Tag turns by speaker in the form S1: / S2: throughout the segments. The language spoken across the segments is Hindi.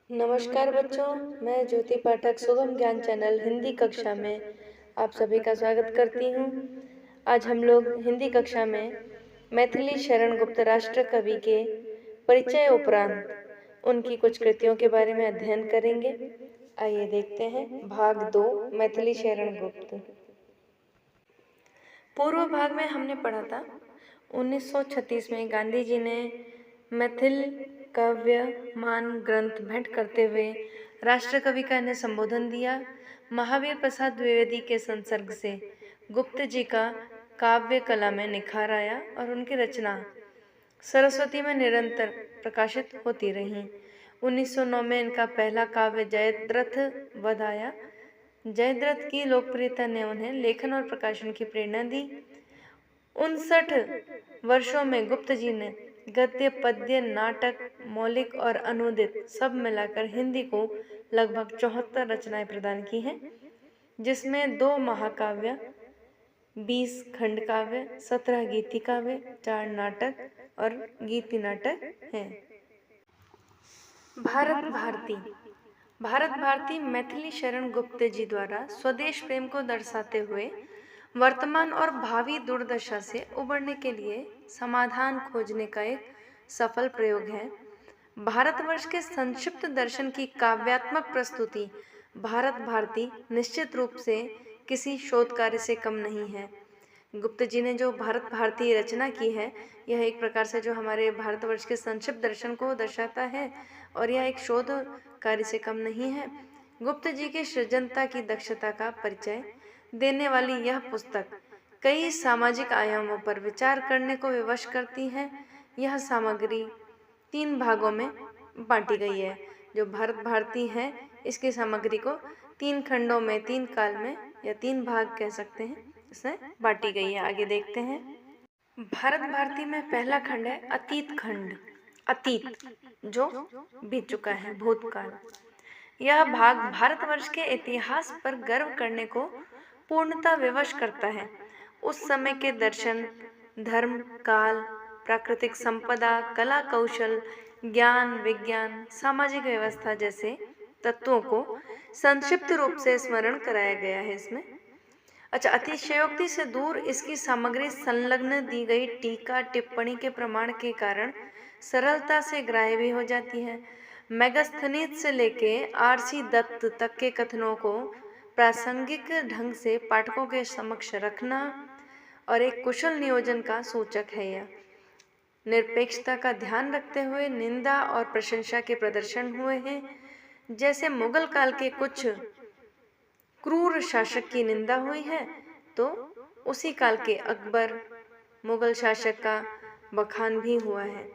S1: नमस्कार बच्चों, मैं ज्योति पाठक सुगम ज्ञान चैनल हिंदी कक्षा में आप सभी का स्वागत करती हूँ। आज हम लोग हिंदी कक्षा में मैथिली शरण गुप्त राष्ट्र कवि के परिचय उपरांत उनकी कुछ कृतियों के बारे में अध्ययन करेंगे। आइए देखते हैं भाग 2 मैथिली शरण गुप्त। पूर्व भाग में हमने पढ़ा था 1936 में गांधी जी ने मैथिल काव्य मान ग्रंथ भेंट करते हुए राष्ट्र कवि का इन्हें संबोधन दिया। महावीर प्रसाद द्विवेदी के संसर्ग से गुप्त जी का काव्य कला में निखार आया और उनकी रचना सरस्वती में निरंतर प्रकाशित होती रही। 1909 में इनका पहला काव्य जयद्रथ वध आया। जयद्रथ की लोकप्रियता ने उन्हें लेखन और प्रकाशन की प्रेरणा दी। 59 वर्षों में गुप्त जी ने गद्य, पद्य, नाटक, मौलिक और अनुदित सब मिलाकर हिंदी को लगभग 74 रचनाएं प्रदान की हैं, जिसमें 2 महाकाव्य, 20 खंड काव्य, 17 गीति काव्य, 4 नाटक और गीति नाटक हैं। भारत भारती मैथिली शरण गुप्त जी द्वारा स्वदेश प्रेम को दर्शाते हुए वर्तमान और भावी दुर्दशा से उबरने के लिए समाधान खोजने का एक सफल प्रयोग है। भारतवर्ष के संक्षिप्त दर्शन की काव्यात्मक प्रस्तुति भारत भारती निश्चित रूप से किसी शोध कार्य से कम नहीं है। गुप्त जी ने जो भारत भारती रचना की है, यह एक प्रकार से जो हमारे भारतवर्ष के संक्षिप्त दर्शन को दर्शाता है और यह एक शोध कार्य से कम नहीं है। गुप्त जी की सृजनता की दक्षता का परिचय देने वाली यह पुस्तक कई सामाजिक आयामों पर विचार करने को विवश करती है। यह सामग्री 3 भागों में बांटी गई है। जो भारत भारती है, इसकी सामग्री को 3 खंडों में, 3 काल में या 3 भाग कह सकते हैं, इसमें बांटी गई है। आगे देखते हैं। भारत भारती में पहला खंड है अतीत खंड। अतीत जो बीत चुका है, भूतकाल। यह भाग भारतवर्ष के इतिहास पर गर्व करने को पूर्णतः विवश करता है। उस समय के दर्शन, धर्म, काल, प्राकृतिक संपदा, कला कौशल, ज्ञान, विज्ञान, सामाजिक व्यवस्था जैसे तत्वों को संक्षिप्त रूप से स्मरण कराया गया है इसमें। अच्छा, अतिशयोक्ति से दूर इसकी सामग्री संलग्न दी गई टीका टिप्पणी के प्रमाण के कारण सरलता से ग्राह्य भी हो जाती है। मेगास्थनीज से लेके आरसी दत्त तक के कथनों को प्रासंगिक ढंग से पाठकों के समक्ष रखना और एक कुशल नियोजन का सूचक है। यह निरपेक्षता का ध्यान रखते हुए निंदा और प्रशंसा के प्रदर्शन हुए हैं। जैसे मुगल काल के कुछ क्रूर शासक की निंदा हुई है, तो उसी काल के अकबर मुगल शासक का बखान भी हुआ है।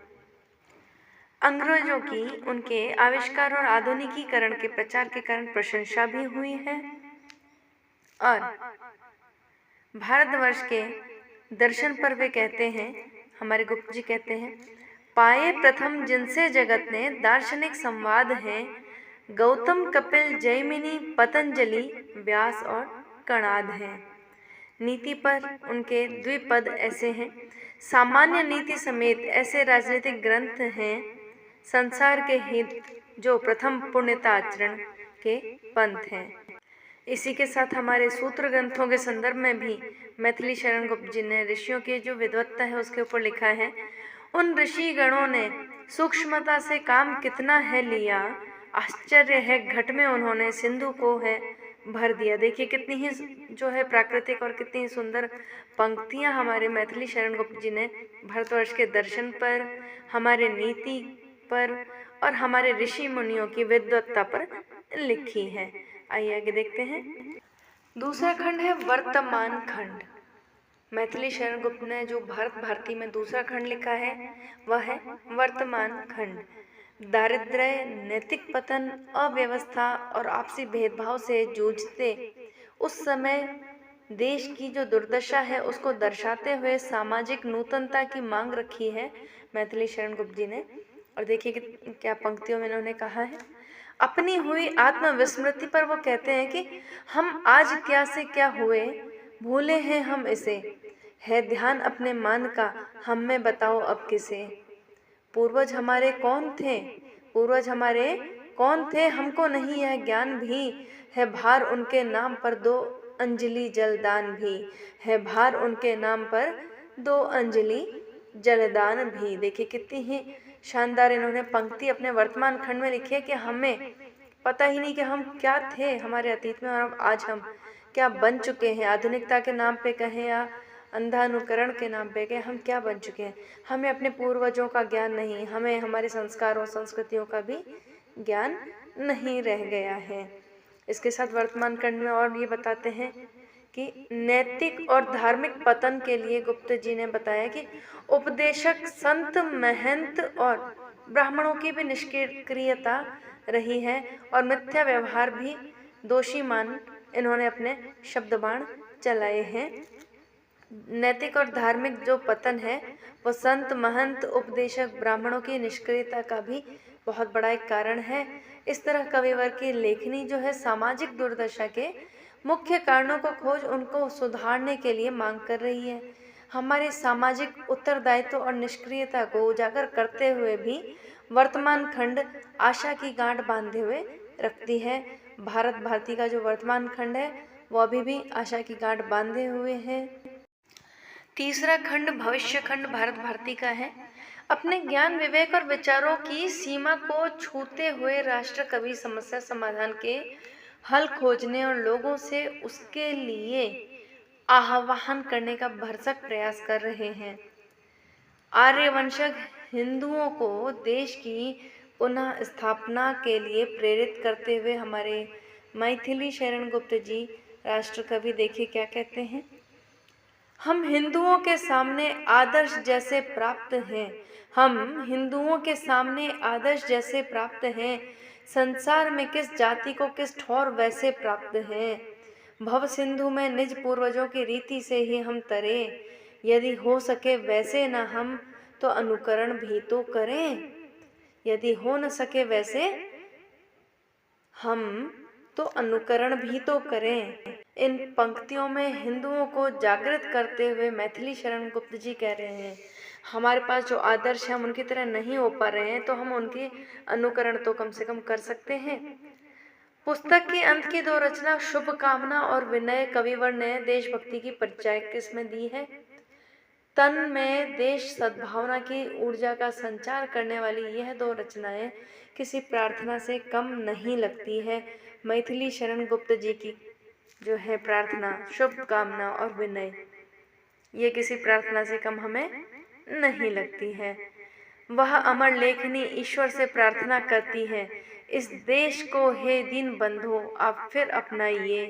S1: अंग्रेजों की उनके आविष्कार और आधुनिकीकरण के प्रचार के कारण प्रशंसा भी हुई है। और भारतवर्ष के दर्शन पर वे कहते हैं, हमारे गुप्त जी कहते हैं, पाए प्रथम जिनसे जगत ने दार्शनिक संवाद है, गौतम, कपिल, जैमिनी, पतंजलि, व्यास और कणाद हैं। नीति पर उनके द्विपद ऐसे हैं, सामान्य नीति समेत ऐसे राजनीतिक ग्रंथ हैं, संसार के हित जो प्रथम पुण्यता आचरण के पंथ हैं। इसी के साथ हमारे सूत्र ग्रंथों के संदर्भ में भी मैथिली शरण गुप्त जी ने ऋषियों की जो विद्वत्ता है उसके ऊपर लिखा है। उन ऋषि गणों ने सूक्ष्मता से काम कितना है लिया, आश्चर्य है घट में उन्होंने सिंधु को है भर दिया। देखिए कितनी ही जो है प्राकृतिक और कितनी ही सुंदर पंक्तियां हमारे मैथिली शरण गुप्त जी ने भारतवर्ष के दर्शन पर, हमारे नीति पर और हमारे ऋषि मुनियों की विद्वत्ता पर लिखी है। आइए आगे देखते हैं। दूसरा खंड है वर्तमान खंड। मैथिली शरण गुप्त ने जो भारत भारती में दूसरा खंड लिखा है वह है वर्तमान खंड। दारिद्र्य, नैतिक पतन, अव्यवस्था और आपसी भेदभाव से जूझते उस समय देश की जो दुर्दशा है उसको दर्शाते हुए सामाजिक नूतनता की मांग रखी है मैथिली शरण गुप्त जी ने। और देखिए कि क्या पंक्तियों में इन्होंने कहा है। अपनी हुई आत्मविस्मृति पर वो कहते हैं कि हम आज क्या से क्या हुए, भूले हैं हम इसे, है ध्यान अपने मान का, हम में बताओ अब किसे। पूर्वज हमारे कौन थे, पूर्वज हमारे कौन थे हमको नहीं यह ज्ञान भी, है भार उनके नाम पर 2 अंजलि जलदान भी, है भार उनके नाम पर 2 अंजलि जलदान भी। देखिए कितनी ही शानदार इन्होंने पंक्ति अपने वर्तमान खंड में लिखी है कि हमें पता ही नहीं कि हम क्या थे हमारे अतीत में, और अब आज हम क्या बन चुके हैं। आधुनिकता के नाम पे कहें या अंधानुकरण के नाम पे कहें, हम क्या बन चुके हैं। हमें अपने पूर्वजों का ज्ञान नहीं, हमें हमारे संस्कारों संस्कृतियों का भी ज्ञान नहीं रह गया है। इसके साथ वर्तमान खंड में और ये बताते हैं कि नैतिक और धार्मिक पतन के लिए गुप्त जी ने बताया कि उपदेशक संत महंत और ब्राह्मणों की भी निष्क्रियता रही है और मिथ्या व्यवहार भी दोषी मान इन्होंने अपने शब्द बाण चलाए हैं। नैतिक और धार्मिक जो पतन है वो संत महंत उपदेशक ब्राह्मणों की निष्क्रियता का भी बहुत बड़ा एक कारण है। इस तरह कविवर की लेखनी जो है सामाजिक दुर्दशा के मुख्य कारणों को खोज उनको सुधारने के लिए मांग कर रही है। हमारे सामाजिक उत्तरदायित्व और निष्क्रियता को उजागर करते हुए भी वर्तमान खंड आशा की गांठ बांधे हुए रखती है। भारत भारती का जो वर्तमान खंड है वो अभी भी आशा की गांठ बांधे हुए है। तीसरा खंड भविष्य खंड भारत भारती का है। अपने ज्ञान विवेक और विचारों की सीमा को छूते हुए राष्ट्र कवि समस्या समाधान के हल खोजने और लोगों से उसके लिए आह्वान करने का भरसक प्रयास कर रहे हैं। आर्यवंशक हिंदुओं को देश की पुनः स्थापना के लिए प्रेरित करते हुए हमारे मैथिली शरण गुप्त जी राष्ट्र कवि देखिए क्या कहते हैं। हम हिंदुओं के सामने आदर्श जैसे प्राप्त हैं, हम हिंदुओं के सामने आदर्श जैसे प्राप्त हैं, संसार में किस जाति को किस ठौर वैसे प्राप्त हैं। भव सिंधु में निज पूर्वजों की रीति से ही हम तरे, यदि हो सके वैसे न हम तो अनुकरण भी तो करें, यदि हो न सके वैसे हम तो अनुकरण भी तो करें। इन पंक्तियों में हिंदुओं को जागृत करते हुए मैथिली शरण गुप्त जी कह रहे हैं हमारे पास जो आदर्श है हम उनकी तरह नहीं हो पा रहे हैं तो हम उनकी अनुकरण तो कम से कम कर सकते हैं। पुस्तक की अंत की 2 रचना शुभ कामना और विनय कविवर ने देशभक्ति की परिचय किसमें दी है। तन में देश सद्भावना की ऊर्जा का संचार करने वाली यह 2 रचनाएं किसी प्रार्थना से कम नहीं लगती है। मैथिली शरण गुप्त जी की जो है प्रार्थना शुभ कामना और विनय, ये किसी प्रार्थना से कम हमें नहीं लगती है। वह अमर लेखनी ईश्वर से प्रार्थना करती है, इस देश को हे दीन बंधु आप फिर अपनाइए,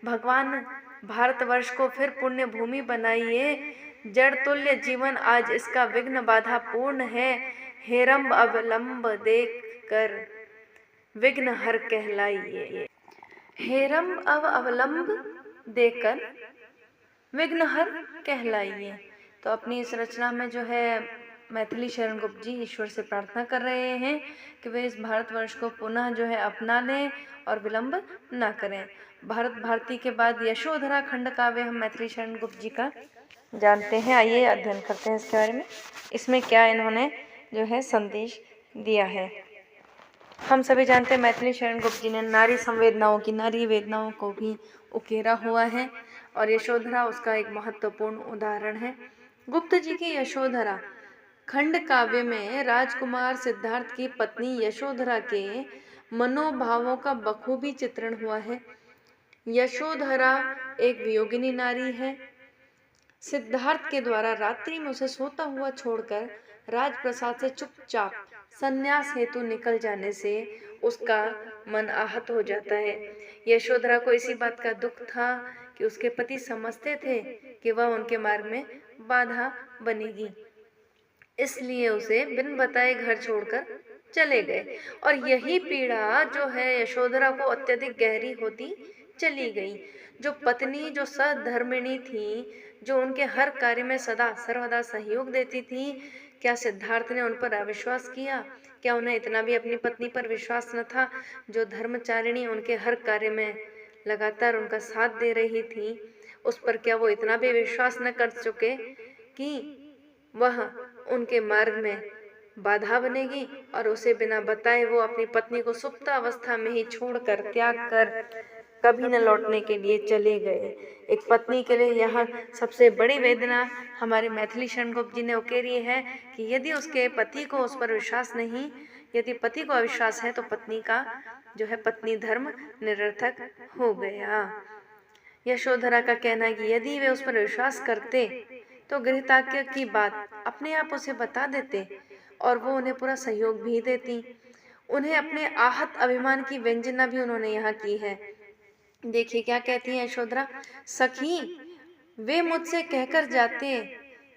S1: भगवान भारतवर्ष को फिर पुण्य भूमि बनाइए। जड़ तुल्य जीवन आज इसका विघ्न बाधा पूर्ण है, हेरम्ब अवलंब देख कर विघ्न हर कहलाइए। हेरम्ब अवलंब देकर विघ्न हर कहलाइए। तो अपनी इस रचना में जो है मैथिली शरण गुप्त जी ईश्वर से प्रार्थना कर रहे हैं कि वे इस भारतवर्ष को पुनः जो है अपना लें और विलंब ना करें। भारत भारती के बाद यशोधरा खंड काव्य हम मैथिली शरण गुप्त जी का जानते हैं। आइए अध्ययन करते हैं इसके बारे में, इसमें क्या इन्होंने जो है संदेश दिया है। हम सभी जानते हैं मैथिली शरण गुप्त जी ने नारी संवेदनाओं की, नारी वेदनाओं को भी उकेरा हुआ है और यशोधरा उसका एक महत्वपूर्ण उदाहरण है। गुप्त जी की यशोधरा खंड काव्य में राजकुमार सिद्धार्थ की पत्नी यशोधरा के मनोभावों का बखूबी चित्रण हुआ है। यशोधरा एक वियोगिनी नारी है। सिद्धार्थ के द्वारा रात्रि में उसे सोता हुआ छोड़कर राजप्रसाद से चुपचाप संन्यास हेतु निकल जाने से उसका मन आहत हो जाता है। यशोधरा को इसी बात का दुख था कि उसके पति समझते थे कि वह उनके मार्ग में बाधा बनेगी, इसलिए उसे बिन बताए घर छोड़कर चले गए और यही पीड़ा जो है यशोधरा को अत्यधिक गहरी होती चली गई। जो पत्नी जो सधर्मिणी थी, जो उनके हर कार्य में सदा सर्वदा सहयोग देती थी, क्या सिद्धार्थ ने उन पर अविश्वास किया? क्या उन्हें इतना भी अपनी पत्नी पर विश्वास न था? जो धर्मचारिणी उनके हर कार्य में लगातार उनका साथ दे रही थी, उस पर क्या वो इतना भी विश्वास न कर चुके कि वह उनके मार्ग में बाधा बनेगी और उसे बिना बताए वो अपनी पत्नी को सुप्त अवस्था में ही छोड़कर त्याग कर कभी न लौटने के लिए चले गए। एक पत्नी के लिए यहाँ सबसे बड़ी वेदना हमारे मैथिली शरण गुप्त जी ने उकेरी है कि यदि उसके पति को उस पर विश्वास नहीं, यदि पति को अविश्वास है तो पत्नी का जो है पत्नी धर्म निरर्थक हो गया। यशोधरा का कहना है कि यदि वे उस पर विश्वास करते तो गृहत्याग की बात अपने आप उसे बता देते और वो उन्हें पूरा सहयोग भी देती। उन्हें अपने आहत अभिमान की व्यंजना भी उन्होंने यहाँ की है। देखिए क्या कहती है यशोधरा, सखी वे मुझसे कहकर जाते,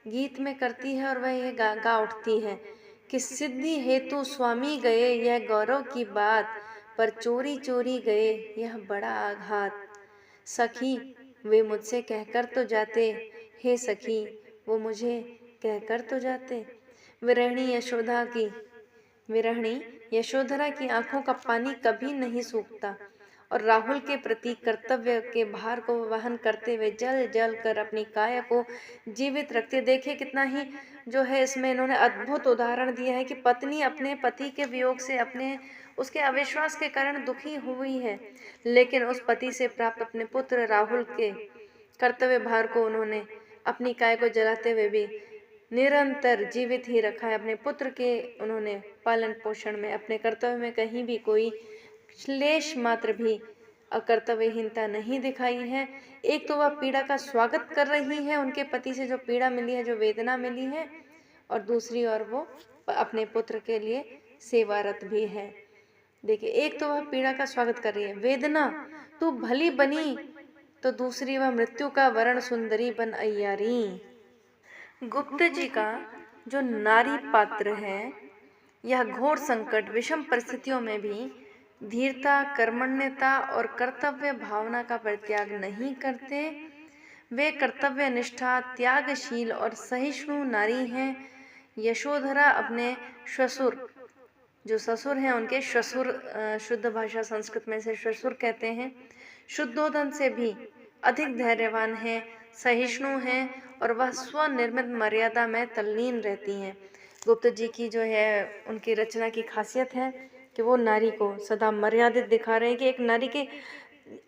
S1: गीत में करती है और वह ये गा उठती है कि सिद्धि हेतु स्वामी गए यह गौरव की बात, पर चोरी चोरी गए यह बड़ा आघात। सखी वे मुझसे कहकर तो जाते, हे सखी वो मुझे कहकर तो जाते। विरहिणी यशोधरा की आंखों का पानी कभी नहीं सूखता और राहुल के प्रति कर्तव्य के भार को वहन करते हुए जल जल कर अपनी काया को जीवित रखते। देखिए कितना ही जो है इसमें इन्होंने अद्भुत उदाहरण दिया है कि पत्नी अपने पति के वियोग से अपने उसके अविश्वास के कारण दुखी हुई है, लेकिन उस पति से प्राप्त अपने पुत्र राहुल के कर्तव्य भार को उन्होंने अपनी काय को जलाते हुए भी निरंतर जीवित ही रखा है। अपने पुत्र के उन्होंने पालन पोषण में अपने कर्तव्य में कहीं भी कोई श्लेष मात्र भी अकर्तव्यहीनता नहीं दिखाई है। एक तो वह पीड़ा का स्वागत कर रही है, उनके पति से जो पीड़ा मिली है, जो वेदना मिली है, और दूसरी ओर वो अपने पुत्र के लिए सेवारत भी है। देखिए एक तो वह पीड़ा का स्वागत कर रही है, वेदना तू भली बनी, तो दूसरी वह मृत्यु का वरण सुंदरी बन अय्यारी। गुप्त जी का जो नारी पात्र है, यह घोर संकट विषम परिस्थितियों में भी धीरता, कर्मण्यता और कर्तव्य भावना का परित्याग नहीं करते। वे कर्तव्य निष्ठा, त्यागशील और सहिष्णु नारी हैं। यशोधरा अपने ससुर, जो ससुर हैं उनके ससुर, शुद्ध भाषा संस्कृत में से ससुर कहते हैं, शुद्धोदन से भी अधिक धैर्यवान हैं, सहिष्णु हैं और वह स्वनिर्मित मर्यादा में तल्लीन रहती हैं। गुप्त जी की जो है उनकी रचना की खासियत है कि वो नारी को सदा मर्यादित दिखा रहे हैं कि एक नारी के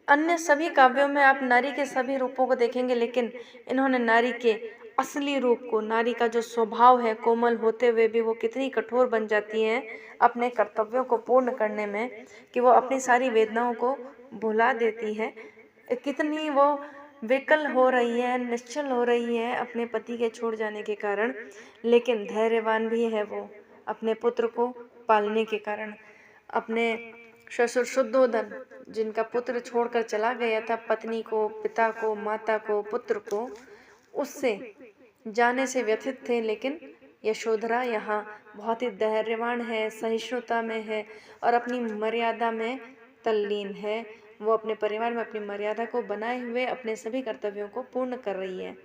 S1: अन्य सभी काव्यों में आप नारी के सभी रूपों को देखेंगे, लेकिन इन्होंने नारी के असली रूप को, नारी का जो स्वभाव है कोमल होते हुए भी वो कितनी कठोर बन जाती है अपने कर्तव्यों को पूर्ण करने में, कि वो अपनी सारी वेदनाओं को भुला देती है, कितनी वो विकल हो रही है, निश्चल हो रही है अपने पति के छोड़ जाने के कारण, लेकिन धैर्यवान भी है वो अपने पुत्र को पालने के कारण। अपने ससुर शुद्धोदन, जिनका पुत्र छोड़कर चला गया था, पत्नी को, पिता को, माता को, पुत्र को, उससे जाने से व्यथित थे, लेकिन यशोधरा यहाँ बहुत ही धैर्यवान है, सहिष्णुता में है और अपनी मर्यादा में तल्लीन है। वो अपने परिवार में अपनी मर्यादा को बनाए हुए अपने सभी कर्तव्यों को पूर्ण कर रही है।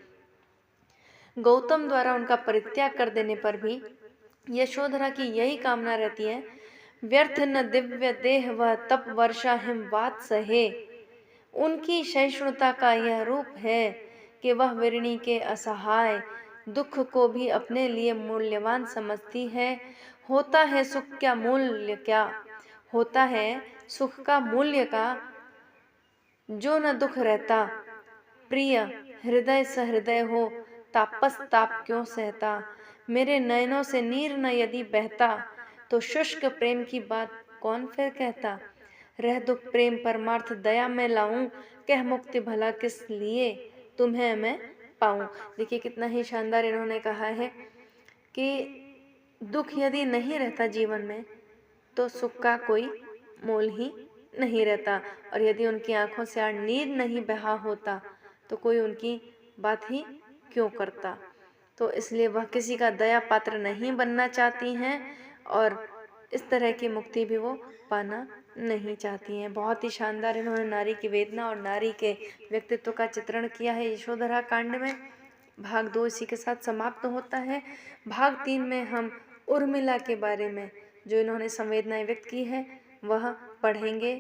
S1: गौतम द्वारा उनका परित्याग कर देने पर भी यशोधरा की यही कामना रहती है, व्यर्थ न दिव्य देह वह तप वर्षा हिमवात सहे। उनकी सहिष्णुता का यह रूप है कि वह विरणी के असहाय दुख को भी अपने लिए मूल्यवान समझती है। होता है सुख का मूल्य क्या, होता है सुख का मूल्य का जो न दुख रहता, प्रिय हृदय सहृदय हो, तापस ताप क्यों सहता। मेरे नयनों से नीर न यदि बहता, तो शुष्क प्रेम की बात कौन फिर कहता। रह दुख प्रेम परमार्थ दया में लाऊं, कह मुक्ति भला किस लिए तुम्हें मैं पाऊं। देखिए कितना ही शानदार इन्होंने कहा है कि दुख यदि नहीं रहता जीवन में तो सुख का कोई मोल ही नहीं रहता, और यदि उनकी आंखों से आज नीर नहीं बहा होता तो कोई उनकी बात ही क्यों करता। तो इसलिए वह किसी का दया पात्र नहीं बनना चाहती हैं और इस तरह की मुक्ति भी वो पाना नहीं चाहती हैं। बहुत ही शानदार इन्होंने नारी की वेदना और नारी के व्यक्तित्व का चित्रण किया है यशोधरा कांड में। भाग 2 इसी के साथ समाप्त होता है। भाग 3 में हम उर्मिला के बारे में जो इन्होंने संवेदनाएं व्यक्त की है वह पढ़ेंगे।